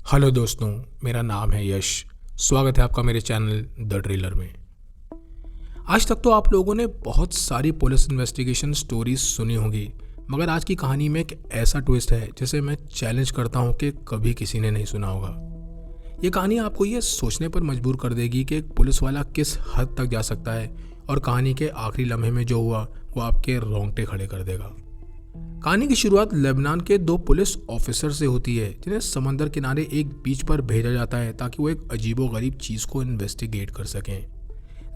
Hello दोस्तों, मेरा नाम है यश। स्वागत है आपका मेरे चैनल द ट्रेलर में। आज तक तो आप लोगों ने बहुत सारी पुलिस इन्वेस्टिगेशन स्टोरीज सुनी होंगी, मगर आज की कहानी में एक ऐसा ट्विस्ट है जिसे मैं चैलेंज करता हूं कि कभी किसी ने नहीं सुना होगा। ये कहानी आपको ये सोचने पर मजबूर कर देगी कि एक पुलिस वाला किस हद तक जा सकता है, और कहानी के आखिरी लम्हे में जो हुआ वो आपके रोंगटे खड़े कर देगा। कहानी की शुरुआत लेबनान के दो पुलिस ऑफिसर से होती है, जिन्हें समंदर किनारे एक बीच पर भेजा जाता है ताकि वो एक अजीबोगरीब चीज़ को इन्वेस्टिगेट कर सकें।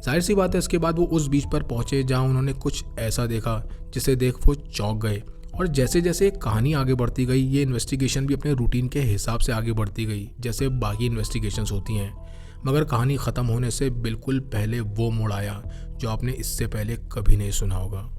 जाहिर सी बात है, इसके बाद वो उस बीच पर पहुंचे जहां उन्होंने कुछ ऐसा देखा जिसे देख वो चौंक गए। और जैसे जैसे कहानी आगे बढ़ती गई, ये इन्वेस्टिगेशन भी अपने रूटीन के हिसाब से आगे बढ़ती गई जैसे बाकी इन्वेस्टिगेशंस होती हैं। मगर कहानी ख़त्म होने से बिल्कुल पहले वो मोड़ आया जो आपने इससे पहले कभी नहीं सुना होगा।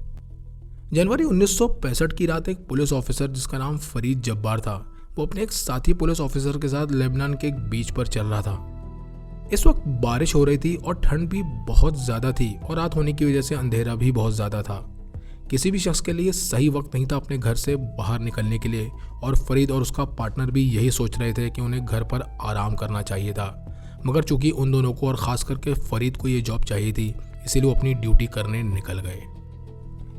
जनवरी 1965 की रात एक पुलिस ऑफिसर जिसका नाम फरीद जब्बार था, वो अपने एक साथी पुलिस ऑफिसर के साथ लेबनान के एक बीच पर चल रहा था। इस वक्त बारिश हो रही थी और ठंड भी बहुत ज़्यादा थी, और रात होने की वजह से अंधेरा भी बहुत ज़्यादा था। किसी भी शख्स के लिए सही वक्त नहीं था अपने घर से बाहर निकलने के लिए, और फरीद और उसका पार्टनर भी यही सोच रहे थे कि उन्हें घर पर आराम करना चाहिए था। मगर चूंकि उन दोनों को और ख़ास करके फरीद को ये जॉब चाहिए थी, इसीलिए वो अपनी ड्यूटी करने निकल गए।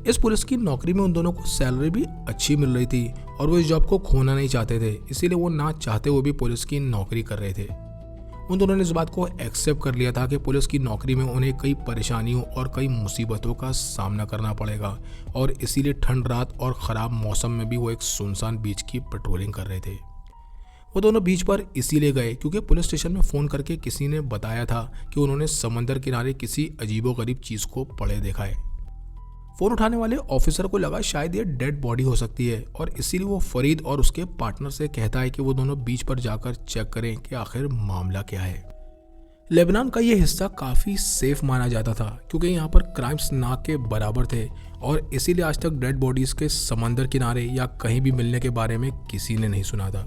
इस पुलिस की नौकरी में उन दोनों को सैलरी भी अच्छी मिल रही थी, और वो इस जॉब को खोना नहीं चाहते थे, इसीलिए वो ना चाहते हुए भी पुलिस की नौकरी कर रहे थे। उन दोनों ने इस बात को एक्सेप्ट कर लिया था कि पुलिस की नौकरी में उन्हें कई परेशानियों और कई मुसीबतों का सामना करना पड़ेगा, और इसीलिए ठंड रात और ख़राब मौसम में भी वो एक सुनसान बीच की पेट्रोलिंग कर रहे थे। वो दोनों बीच पर इसीलिए गए क्योंकि पुलिस स्टेशन में फ़ोन करके किसी ने बताया था कि उन्होंने समंदर किनारे किसी अजीबोगरीब चीज़ को पड़े देखा है। फोन उठाने वाले ऑफिसर को लगा शायद ये डेड बॉडी हो सकती है, और इसीलिए वो फरीद और उसके पार्टनर से कहता है कि वो दोनों बीच पर जाकर चेक करें कि आखिर मामला क्या है। लेबनान का ये हिस्सा काफ़ी सेफ माना जाता था क्योंकि यहाँ पर क्राइम्स ना के बराबर थे, और इसीलिए आज तक डेड बॉडीज़ के समंदर किनारे या कहीं भी मिलने के बारे में किसी ने नहीं सुना था।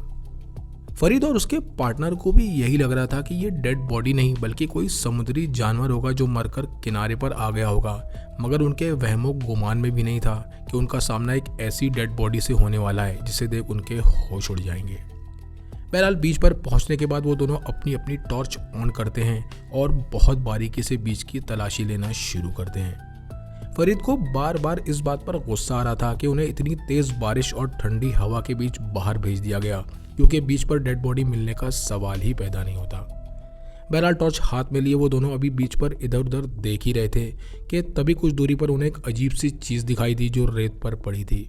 फरीद और उसके पार्टनर को भी यही लग रहा था कि ये डेड बॉडी नहीं बल्कि कोई समुद्री जानवर होगा जो मरकर किनारे पर आ गया होगा, मगर उनके वहमो गुमान में भी नहीं था कि उनका सामना एक ऐसी डेड बॉडी से होने वाला है जिसे देख उनके होश उड़ जाएंगे। बहरहाल बीच पर पहुंचने के बाद वो दोनों अपनी अपनी टॉर्च ऑन करते हैं और बहुत बारीकी से बीच की तलाशी लेना शुरू करते हैं। फरीद को बार बार इस बात पर गुस्सा आ रहा था कि उन्हें इतनी तेज बारिश और ठंडी हवा के बीच बाहर भेज दिया गया, क्योंकि बीच पर डेड बॉडी मिलने का सवाल ही पैदा नहीं होता। बहरहाल टॉर्च हाथ में लिए वो दोनों अभी बीच पर इधर उधर देख ही रहे थे कि तभी कुछ दूरी पर उन्हें एक अजीब सी चीज़ दिखाई दी जो रेत पर पड़ी थी।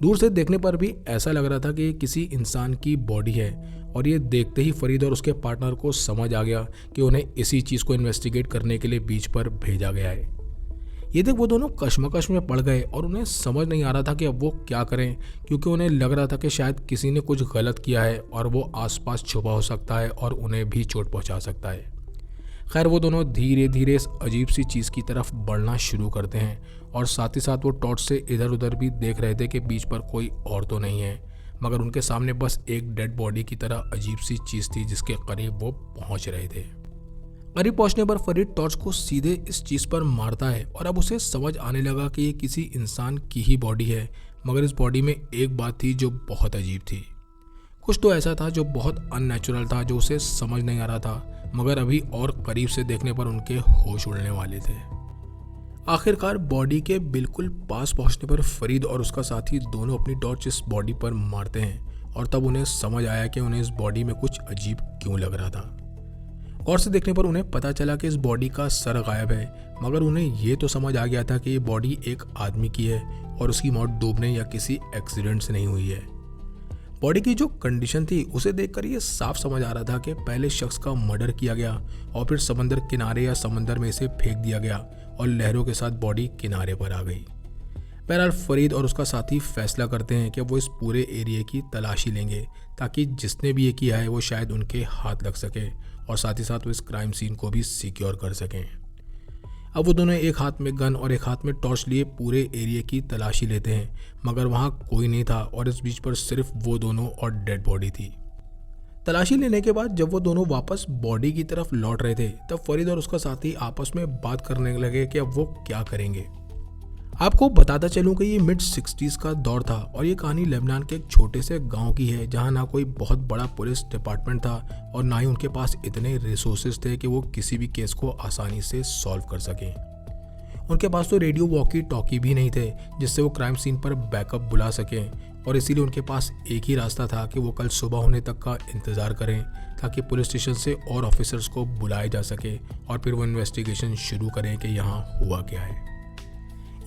दूर से देखने पर भी ऐसा लग रहा था कि ये किसी इंसान की बॉडी है, और ये देखते ही फरीद और उसके पार्टनर को समझ आ गया कि उन्हें इसी चीज़ को इन्वेस्टिगेट करने के लिए बीच पर भेजा गया है। ये देख वो दोनों कश्मकश में पड़ गए और उन्हें समझ नहीं आ रहा था कि अब वो क्या करें, क्योंकि उन्हें लग रहा था कि शायद किसी ने कुछ गलत किया है और वो आसपास छुपा हो सकता है और उन्हें भी चोट पहुंचा सकता है। खैर वो दोनों धीरे धीरे इस अजीब सी चीज़ की तरफ बढ़ना शुरू करते हैं, और साथ ही साथ वो टॉर्च से इधर उधर भी देख रहे थे कि बीच पर कोई और तो नहीं है, मगर उनके सामने बस एक डेड बॉडी की तरह अजीब सी चीज़ थी जिसके करीब वो पहुँच रहे थे। करीब पहुंचने पर फरीद टॉर्च को सीधे इस चीज़ पर मारता है, और अब उसे समझ आने लगा कि ये किसी इंसान की ही बॉडी है, मगर इस बॉडी में एक बात थी जो बहुत अजीब थी। कुछ तो ऐसा था जो बहुत अननेचुरल था, जो उसे समझ नहीं आ रहा था, मगर अभी और करीब से देखने पर उनके होश उड़ने वाले थे। आखिरकार बॉडी के बिल्कुल पास पहुंचने पर फरीद और उसका साथी दोनों अपनी टॉर्च इस बॉडी पर मारते हैं, और तब उन्हें समझ आया कि उन्हें इस बॉडी में कुछ अजीब क्यों लग रहा था। गौर से देखने पर उन्हें पता चला कि इस बॉडी का सर गायब है, मगर उन्हें ये तो समझ आ गया था कि ये बॉडी एक आदमी की है और उसकी मौत डूबने या किसी एक्सीडेंट से नहीं हुई है। बॉडी की जो कंडीशन थी उसे देखकर ये साफ समझ आ रहा था कि पहले शख्स का मर्डर किया गया और फिर समंदर किनारे या समंदर में इसे फेंक दिया गया और लहरों के साथ बॉडी किनारे पर आ गई। बहरहाल फरीद और उसका साथी फैसला करते हैं कि वो इस पूरे एरिया की तलाशी लेंगे, ताकि जिसने भी ये किया है वो शायद उनके हाथ लग सके, और साथ ही साथ वो इस क्राइम सीन को भी सिक्योर कर सकें। अब वो दोनों एक हाथ में गन और एक हाथ में टॉर्च लिए पूरे एरिया की तलाशी लेते हैं, मगर वहाँ कोई नहीं था, और इस बीच पर सिर्फ वो दोनों और डेड बॉडी थी। तलाशी लेने के बाद जब वो दोनों वापस बॉडी की तरफ लौट रहे थे, तब फरीद और उसका साथी आपस में बात करने लगे कि अब वो क्या करेंगे। आपको बताता चलूं कि ये मिड 60s का दौर था और ये कहानी लेबनान के एक छोटे से गांव की है जहां ना कोई बहुत बड़ा पुलिस डिपार्टमेंट था और ना ही उनके पास इतने रिसोर्सेज थे कि वो किसी भी केस को आसानी से सॉल्व कर सकें। उनके पास तो रेडियो वॉकी टॉकी भी नहीं थे जिससे वो क्राइम सीन पर बैकअप बुला सकें और इसीलिए उनके पास एक ही रास्ता था कि वो कल सुबह होने तक का इंतज़ार करें ताकि पुलिस स्टेशन से और ऑफिसर्स को बुलाया जा सके और फिर वो इन्वेस्टिगेशन शुरू करें कि यहाँ हुआ क्या है।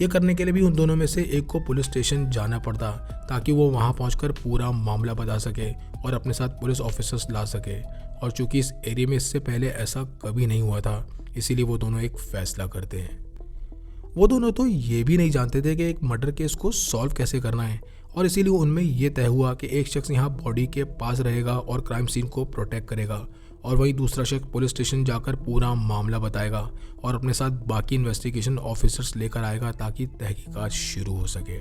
ये करने के लिए भी उन दोनों में से एक को पुलिस स्टेशन जाना पड़ता ताकि वो वहाँ पहुंचकर पूरा मामला बता सके और अपने साथ पुलिस ऑफिसर्स ला सके। और चूंकि इस एरिया में इससे पहले ऐसा कभी नहीं हुआ था इसीलिए वो दोनों एक फैसला करते हैं। वो दोनों तो ये भी नहीं जानते थे कि एक मर्डर केस को सॉल्व कैसे करना है और इसीलिए उनमें ये तय हुआ कि एक शख्स यहाँ बॉडी के पास रहेगा और क्राइम सीन को प्रोटेक्ट करेगा और वहीं दूसरा शख्स पुलिस स्टेशन जाकर पूरा मामला बताएगा और अपने साथ बाकी इन्वेस्टिगेशन ऑफिसर्स लेकर आएगा ताकि तहकीकात शुरू हो सके।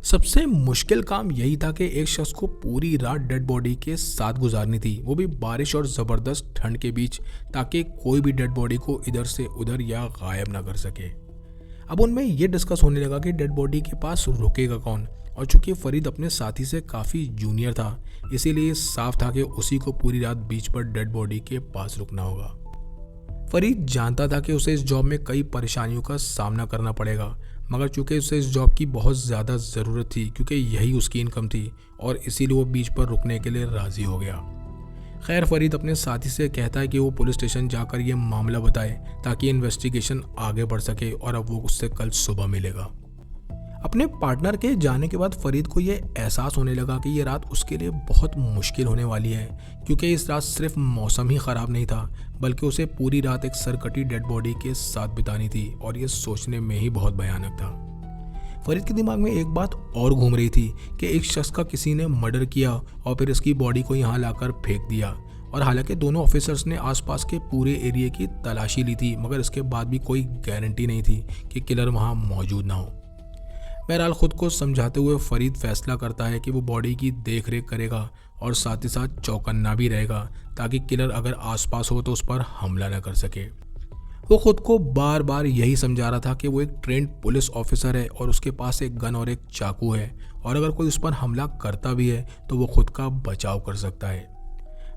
सबसे मुश्किल काम यही था कि एक शख्स को पूरी रात डेड बॉडी के साथ गुजारनी थी, वो भी बारिश और ज़बरदस्त ठंड के बीच, ताकि कोई भी डेड बॉडी को इधर से उधर या गायब ना कर सके। अब उनमें ये डिस्कस होने लगा कि डेड बॉडी के पास रुकेगा कौन, और चूंकि फरीद अपने साथी से काफ़ी जूनियर था इसीलिए साफ था कि उसी को पूरी रात बीच पर डेड बॉडी के पास रुकना होगा। फरीद जानता था कि उसे इस जॉब में कई परेशानियों का सामना करना पड़ेगा, मगर चूंकि उसे इस जॉब की बहुत ज़्यादा ज़रूरत थी क्योंकि यही उसकी इनकम थी और इसीलिए वो बीच पर रुकने के लिए राज़ी हो गया। खैर फरीद अपने साथी से कहता है कि वो पुलिस स्टेशन जाकर ये मामला बताए ताकि इन्वेस्टिगेशन आगे बढ़ सके और अब वो उससे कल सुबह मिलेगा। अपने पार्टनर के जाने के बाद फरीद को ये एहसास होने लगा कि ये रात उसके लिए बहुत मुश्किल होने वाली है क्योंकि इस रात सिर्फ मौसम ही ख़राब नहीं था बल्कि उसे पूरी रात एक सरकटी डेड बॉडी के साथ बितानी थी और ये सोचने में ही बहुत भयानक था। फरीद के दिमाग में एक बात और घूम रही थी कि एक शख्स का किसी ने मर्डर किया और फिर इसकी बॉडी को यहाँ लाकर फेंक दिया, और हालांकि दोनों ऑफिसर्स ने आसपास के पूरे एरिया की तलाशी ली थी मगर इसके बाद भी कोई गारंटी नहीं थी कि किलर वहाँ मौजूद ना हो। बहरहाल खुद को समझाते हुए फरीद फैसला करता है कि वो बॉडी की देख रेख करेगा और साथ ही साथ चौकन्ना भी रहेगा ताकि किलर अगर आसपास हो तो उस पर हमला न कर सके। वो खुद को बार बार यही समझा रहा था कि वो एक ट्रेंड पुलिस ऑफिसर है और उसके पास एक गन और एक चाकू है और अगर कोई उस पर हमला करता भी है तो वो खुद का बचाव कर सकता है।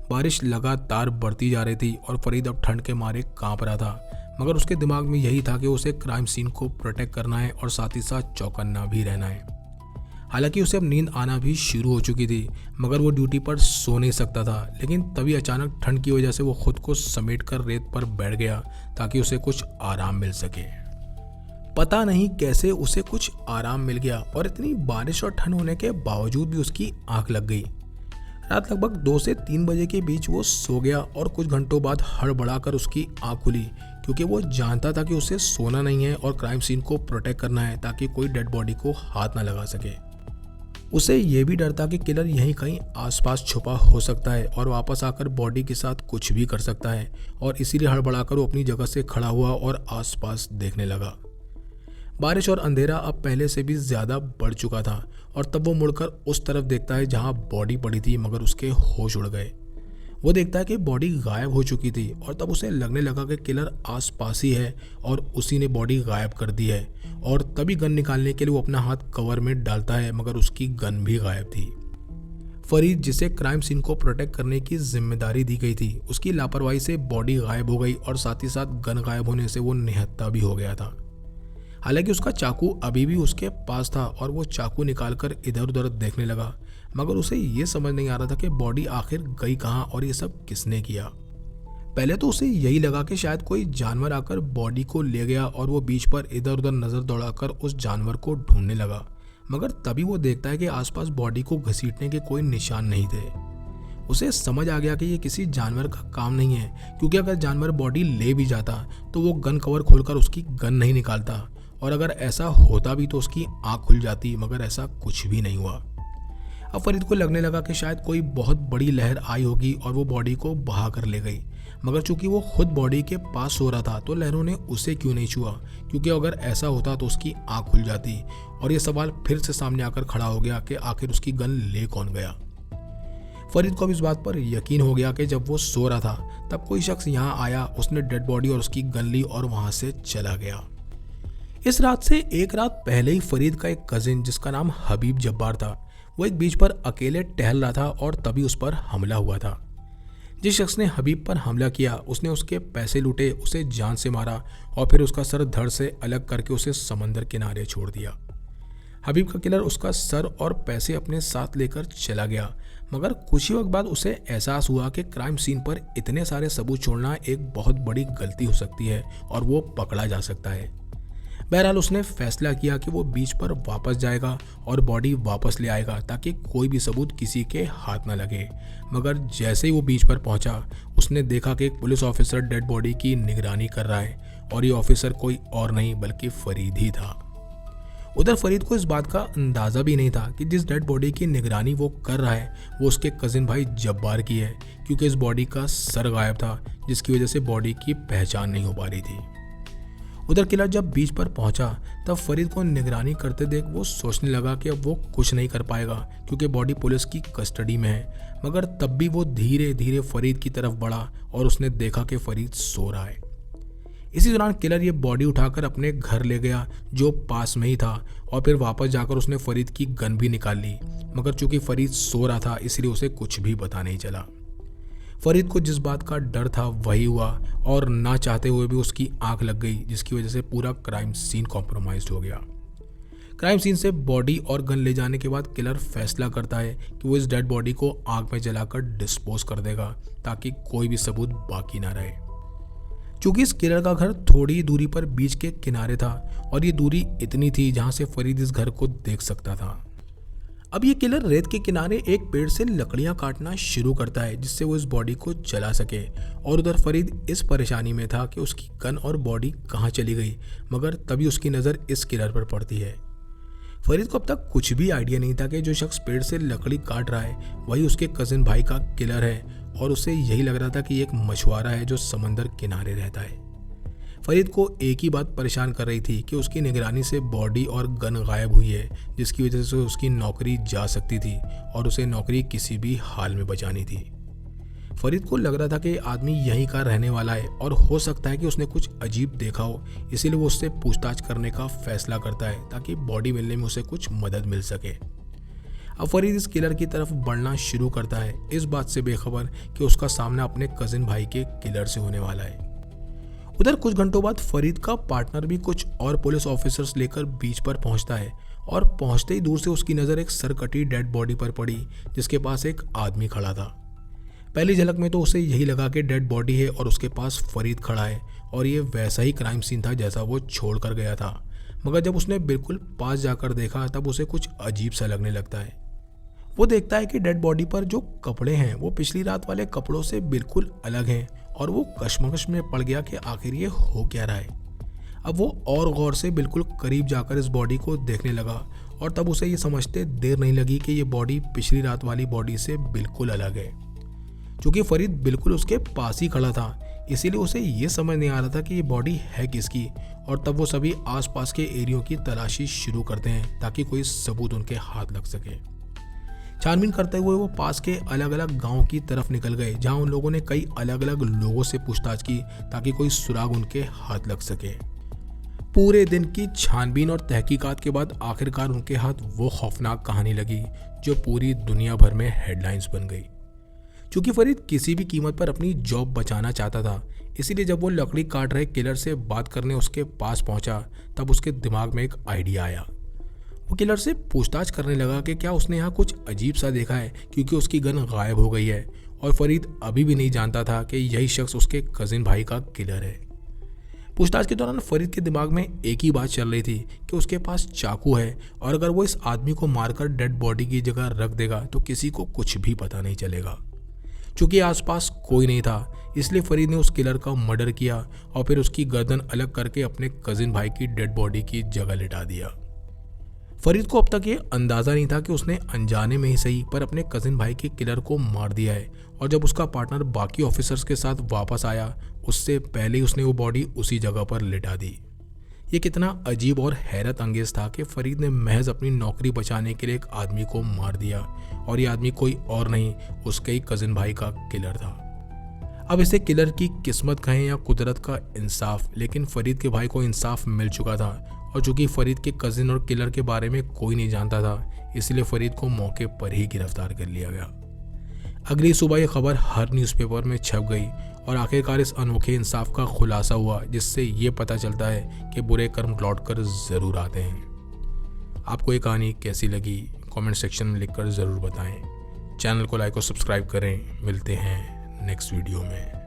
बारिश लगातार बढ़ती जा रही थी और फरीद अब ठंड के मारे कांप रहा था, मगर उसके दिमाग में यही था कि उसे क्राइम सीन को प्रोटेक्ट करना है और साथ ही साथ चौकन्ना भी रहना है। हालांकि उसे अब नींद आना भी शुरू हो चुकी थी मगर वो ड्यूटी पर सो नहीं सकता था, लेकिन तभी अचानक ठंड की वजह से वो खुद को समेट कर रेत पर बैठ गया ताकि उसे कुछ आराम मिल सके। पता नहीं कैसे उसे कुछ आराम मिल गया और इतनी बारिश और ठंड होने के बावजूद भी उसकी आंख लग गई। रात लगभग 2 से 3 बजे के बीच वो सो गया और कुछ घंटों बाद हड़बड़ाकर उसकी आंख खुली क्योंकि वो जानता था कि उसे सोना नहीं है और क्राइम सीन को प्रोटेक्ट करना है ताकि कोई डेड बॉडी को हाथ ना लगा सके। उसे ये भी डर था कि किलर यहीं कहीं आसपास छुपा हो सकता है और वापस आकर बॉडी के साथ कुछ भी कर सकता है, और इसीलिए हड़बड़ाकर वो अपनी जगह से खड़ा हुआ और आसपास देखने लगा। बारिश और अंधेरा अब पहले से भी ज़्यादा बढ़ चुका था और तब वो मुड़कर उस तरफ देखता है जहाँ बॉडी पड़ी थी मगर उसके होश उड़ गए। वो देखता है कि बॉडी गायब हो चुकी थी और तब उसे लगने लगा कि किलर आसपास ही है और उसी ने बॉडी गायब कर दी है, और तभी गन निकालने के लिए वो अपना हाथ कवर में डालता है मगर उसकी गन भी गायब थी। फरीद, जिसे क्राइम सीन को प्रोटेक्ट करने की जिम्मेदारी दी गई थी, उसकी लापरवाही से बॉडी गायब हो गई और साथ ही साथ गन गायब होने से वो निहत्था भी हो गया था। हालांकि उसका चाकू अभी भी उसके पास था और वो चाकू निकालकर इधर उधर देखने लगा, मगर उसे ये समझ नहीं आ रहा था कि बॉडी आखिर गई कहाँ और ये सब किसने किया। पहले तो उसे यही लगा कि शायद कोई जानवर आकर बॉडी को ले गया और वो बीच पर इधर उधर नज़र दौड़ाकर उस जानवर को ढूंढने लगा, मगर तभी वो देखता है कि आसपास बॉडी को घसीटने के कोई निशान नहीं थे। उसे समझ आ गया कि ये किसी जानवर का काम नहीं है, क्योंकि अगर जानवर बॉडी ले भी जाता तो वो गन कवर खोलकर उसकी गन नहीं निकालता, और अगर ऐसा होता भी तो उसकी आंख खुल जाती, मगर ऐसा कुछ भी नहीं हुआ। अब फरीद को लगने लगा कि शायद कोई बहुत बड़ी लहर आई होगी और वो बॉडी को बहा कर ले गई, मगर चूंकि वो खुद बॉडी के पास सो रहा था तो लहरों ने उसे क्यों नहीं छुआ, क्योंकि अगर ऐसा होता तो उसकी आंख खुल जाती। और ये सवाल फिर से सामने आकर खड़ा हो गया कि आखिर उसकी गन ले कौन गया। फरीद को अब इस बात पर यकीन हो गया कि जब वो सो रहा था तब कोई शख्स यहाँ आया, उसने डेड बॉडी और उसकी गन ली और वहाँ से चला गया। इस रात से एक रात पहले ही फरीद का एक कजिन जिसका नाम हबीब जब्बार था, वो एक बीच पर अकेले टहल रहा था और तभी उस पर हमला हुआ था। जिस शख्स ने हबीब पर हमला किया उसने उसके पैसे लूटे, उसे जान से मारा और फिर उसका सर धड़ से अलग करके उसे समंदर किनारे छोड़ दिया। हबीब का किलर उसका सर और पैसे अपने साथ लेकर चला गया, मगर कुछ ही वक्त बाद उसे एहसास हुआ कि क्राइम सीन पर इतने सारे सबूत छोड़ना एक बहुत बड़ी गलती हो सकती है और वो पकड़ा जा सकता है। बहरहाल उसने फैसला किया कि वो बीच पर वापस जाएगा और बॉडी वापस ले आएगा ताकि कोई भी सबूत किसी के हाथ न लगे। मगर जैसे ही वो बीच पर पहुंचा उसने देखा कि एक पुलिस ऑफिसर डेड बॉडी की निगरानी कर रहा है और ये ऑफिसर कोई और नहीं बल्कि फरीद ही था। उधर फरीद को इस बात का अंदाज़ा भी नहीं था कि जिस डेड बॉडी की निगरानी वो कर रहा है वो उसके कजिन भाई जब्बार की है, क्योंकि इस बॉडी का सर गायब था जिसकी वजह से बॉडी की पहचान नहीं हो पा रही थी। उधर किलर जब बीच पर पहुंचा तब फरीद को निगरानी करते देख वो सोचने लगा कि अब वो कुछ नहीं कर पाएगा क्योंकि बॉडी पुलिस की कस्टडी में है। मगर तब भी वो धीरे धीरे फरीद की तरफ बढ़ा और उसने देखा कि फरीद सो रहा है। इसी दौरान किलर ये बॉडी उठाकर अपने घर ले गया जो पास में ही था और फिर वापस जाकर उसने फरीद की गन भी निकाल ली, मगर चूंकि फरीद सो रहा था इसलिए उसे कुछ भी पता नहीं चला। फरीद को जिस बात का डर था वही हुआ और ना चाहते हुए भी उसकी आंख लग गई, जिसकी वजह से पूरा क्राइम सीन कॉम्प्रोमाइज्ड हो गया। क्राइम सीन से बॉडी और गन ले जाने के बाद किलर फैसला करता है कि वो इस डेड बॉडी को आग में जलाकर डिस्पोज कर देगा ताकि कोई भी सबूत बाकी ना रहे। चूंकि इस किलर का घर थोड़ी दूरी पर बीच के किनारे था और ये दूरी इतनी थी जहां से फरीद इस घर को देख सकता था। अब ये किलर रेत के किनारे एक पेड़ से लकड़ियां काटना शुरू करता है जिससे वो इस बॉडी को जला सके, और उधर फरीद इस परेशानी में था कि उसकी गन और बॉडी कहाँ चली गई। मगर तभी उसकी नज़र इस किलर पर पड़ती है। फरीद को अब तक कुछ भी आइडिया नहीं था कि जो शख्स पेड़ से लकड़ी काट रहा है वही उसके कजिन भाई का किलर है, और उसे यही लग रहा था कि एक मछुआरा है जो समंदर किनारे रहता है। फरीद को एक ही बात परेशान कर रही थी कि उसकी निगरानी से बॉडी और गन गायब हुई है, जिसकी वजह से उसकी नौकरी जा सकती थी और उसे नौकरी किसी भी हाल में बचानी थी। फरीद को लग रहा था कि आदमी यहीं का रहने वाला है और हो सकता है कि उसने कुछ अजीब देखा हो, इसीलिए वो उससे पूछताछ करने का फैसला करता है ताकि बॉडी मिलने में उसे कुछ मदद मिल सके। अब फरीद इस किलर की तरफ बढ़ना शुरू करता है, इस बात से बेखबर कि उसका सामना अपने कजिन भाई के किलर से होने वाला है। उधर कुछ घंटों बाद फरीद का पार्टनर भी कुछ और पुलिस ऑफिसर्स लेकर बीच पर पहुंचता है और पहुंचते ही दूर से उसकी नज़र एक सरकटी डेड बॉडी पर पड़ी जिसके पास एक आदमी खड़ा था। पहली झलक में तो उसे यही लगा कि डेड बॉडी है और उसके पास फरीद खड़ा है और ये वैसा ही क्राइम सीन था जैसा वो छोड़ कर गया था। मगर जब उसने बिल्कुल पास जाकर देखा तब उसे कुछ अजीब सा लगने लगता है। वो देखता है कि डेड बॉडी पर जो कपड़े हैं वो पिछली रात वाले कपड़ों से बिल्कुल अलग हैं और वो कश्मकश में पड़ गया कि आखिर ये हो क्या रहा है। अब वो और गौर से बिल्कुल करीब जाकर इस बॉडी को देखने लगा और तब उसे ये समझते देर नहीं लगी कि ये बॉडी पिछली रात वाली बॉडी से बिल्कुल अलग है। क्योंकि फरीद बिल्कुल उसके पास ही खड़ा था इसीलिए उसे ये समझ नहीं आ रहा था कि ये बॉडी है किसकी, और तब वो सभी आसपास के एरियो की तलाशी शुरू करते हैं ताकि कोई सबूत उनके हाथ लग सके। छानबीन करते हुए वो पास के अलग अलग गांव की तरफ निकल गए जहां उन लोगों ने कई अलग अलग लोगों से पूछताछ की ताकि कोई सुराग उनके हाथ लग सके। पूरे दिन की छानबीन और तहकीकात के बाद आखिरकार उनके हाथ वो खौफनाक कहानी लगी जो पूरी दुनिया भर में हेडलाइंस बन गई। चूंकि फरीद किसी भी कीमत पर अपनी जॉब बचाना चाहता था इसीलिए जब वो लकड़ी काट रहे किलर से बात करने उसके पास पहुंचा तब उसके दिमाग में एक आइडिया आया। वो किलर से पूछताछ करने लगा कि क्या उसने यहाँ कुछ अजीब सा देखा है क्योंकि उसकी गन गायब हो गई है, और फरीद अभी भी नहीं जानता था कि यही शख्स उसके कजिन भाई का किलर है। पूछताछ के दौरान फरीद के दिमाग में एक ही बात चल रही थी कि उसके पास चाकू है और अगर वो इस आदमी को मारकर डेड बॉडी की जगह रख देगा तो किसी को कुछ भी पता नहीं चलेगा। चूंकि आसपास कोई नहीं था इसलिए फरीद ने उस किलर का मर्डर किया और फिर उसकी गर्दन अलग करके अपने कजिन भाई की डेड बॉडी की जगह लिटा दिया। फरीद को अब तक ये अंदाज़ा नहीं था कि उसने अनजाने में ही सही पर अपने कजिन भाई के किलर को मार दिया है, और जब उसका पार्टनर बाकी ऑफिसर्स के साथ वापस आया उससे पहले ही उसने वो बॉडी उसी जगह पर लिटा दी। ये कितना अजीब और हैरत अंगेज था कि फरीद ने महज अपनी नौकरी बचाने के लिए एक आदमी को मार दिया, और ये आदमी कोई और नहीं उसके ही कजिन भाई का किलर था। अब इसे किलर की किस्मत कहें या कुदरत का इंसाफ, लेकिन फरीद के भाई को इंसाफ मिल चुका था और चूंकि फरीद के कजिन और किलर के बारे में कोई नहीं जानता था, इसलिए फरीद को मौके पर ही गिरफ्तार कर लिया गया। अगली सुबह ये खबर हर न्यूज़पेपर में छप गई और आखिरकार इस अनोखे इंसाफ का खुलासा हुआ, जिससे ये पता चलता है कि बुरे कर्म लौट कर ज़रूर आते हैं। आपको ये कहानी कैसी लगी कमेंट सेक्शन में लिखकर ज़रूर बताएं। चैनल को लाइक और सब्सक्राइब करें। मिलते हैं नेक्स्ट वीडियो में।